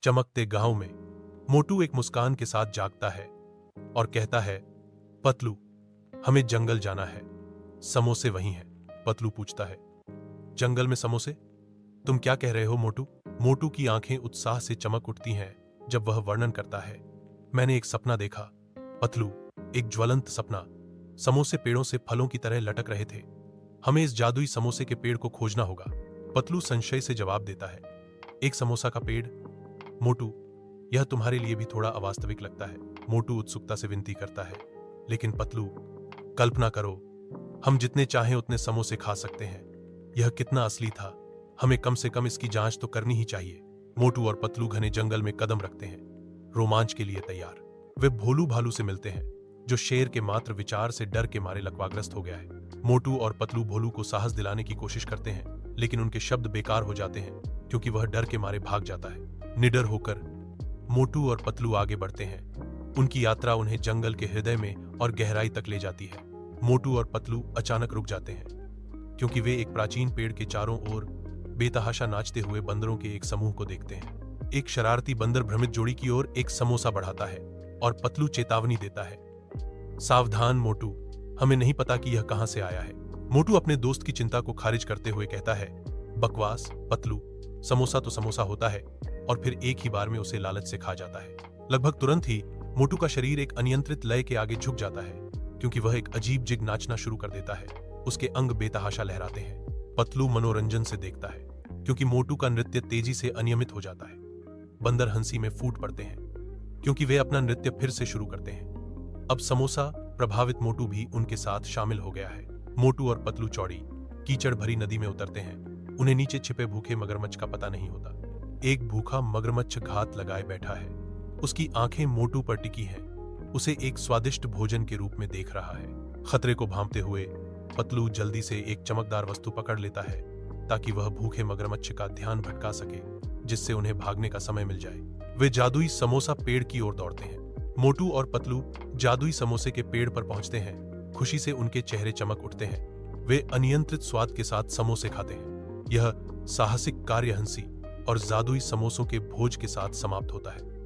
चमकते गांव में मोटू एक मुस्कान के साथ जागता है और कहता है, पतलू, हमें जंगल जाना है, समोसे वहीं हैं। पतलू पूछता है, जंगल में समोसे? तुम क्या कह रहे हो मोटू? मोटू की आंखें उत्साह से चमक उठती हैं जब वह वर्णन करता है, मैंने एक सपना देखा पतलू, एक ज्वलंत सपना। समोसे पेड़ों से फलों की तरह लटक रहे थे। हमें इस जादुई समोसे के पेड़ को खोजना होगा। पतलू संशय से जवाब देता है, एक समोसा का पेड़? मोटू, यह तुम्हारे लिए भी थोड़ा अवास्तविक लगता है। मोटू उत्सुकता से विनती करता है, लेकिन पतलू, कल्पना करो, हम जितने चाहें उतने समोसे खा सकते हैं। यह कितना असली था, हमें कम से कम इसकी जांच तो करनी ही चाहिए। मोटू और पतलू घने जंगल में कदम रखते हैं, रोमांच के लिए तैयार। वे भोलू भालू से मिलते हैं, जो शेर के मात्र विचार से डर के मारे लकवाग्रस्त हो गया है। मोटू और पतलू भोलू को साहस दिलाने की कोशिश करते हैं, लेकिन उनके शब्द बेकार हो जाते हैं क्योंकि वह डर के मारे भाग जाता है। निडर होकर मोटू और पतलू आगे बढ़ते हैं। उनकी यात्रा उन्हें जंगल के हृदय में और गहराई तक ले जाती है। मोटू और पतलू अचानक रुक जाते हैं क्योंकि वे एक प्राचीन पेड़ के चारों ओर बेतहाशा नाचते हुए बंदरों के एक समूह को देखते हैं। एक शरारती बंदर भ्रमित जोड़ी की ओर एक समोसा बढ़ाता है और पतलू चेतावनी देता है, सावधान मोटू, हमें नहीं पता कि यह कहां से आया है। मोटू अपने दोस्त की चिंता को खारिज करते हुए कहता है, बकवास पतलू, समोसा तो समोसा होता है और फिर एक ही बार में उसे लालच से खा जाता है। लगभग तुरंत ही मोटू का शरीर एक अनियंत्रित लय के आगे झुक जाता है क्योंकि वह एक अजीब जिग नाचना शुरू कर देता है। उसके अंग बेतहाशा लहराते हैं। पतलू मनोरंजन से देखता है क्योंकि मोटू का नृत्य तेजी से अनियमित हो जाता है। बंदर हंसी में फूट पड़ते हैं क्योंकि वे अपना नृत्य फिर से शुरू करते हैं। अब समोसा प्रभावित मोटू भी उनके साथ शामिल हो गया है। मोटू और पतलू चौड़ी कीचड़ भरी नदी में उतरते हैं। उन्हें नीचे छिपे भूखे मगरमच्छ का पता नहीं होता। एक भूखा मगरमच्छ घात लगाए बैठा है। उसकी आंखें मोटू पर टिकी हैं, उसे एक स्वादिष्ट भोजन के रूप में देख रहा है। खतरे को भांपते हुए पतलू जल्दी से एक चमकदार वस्तु पकड़ लेता है ताकि वह भूखे मगरमच्छ का ध्यान भटका सके, जिससे उन्हें भागने का समय मिल जाए। वे जादुई समोसा पेड़ की ओर दौड़ते हैं। मोटू और पतलू जादुई समोसे के पेड़ पर पहुंचते हैं। खुशी से उनके चेहरे चमक उठते हैं। वे अनियंत्रित स्वाद के साथ समोसे खाते हैं। यह साहसिक कार्य हंसी और जादुई समोसों के भोज के साथ समाप्त होता है।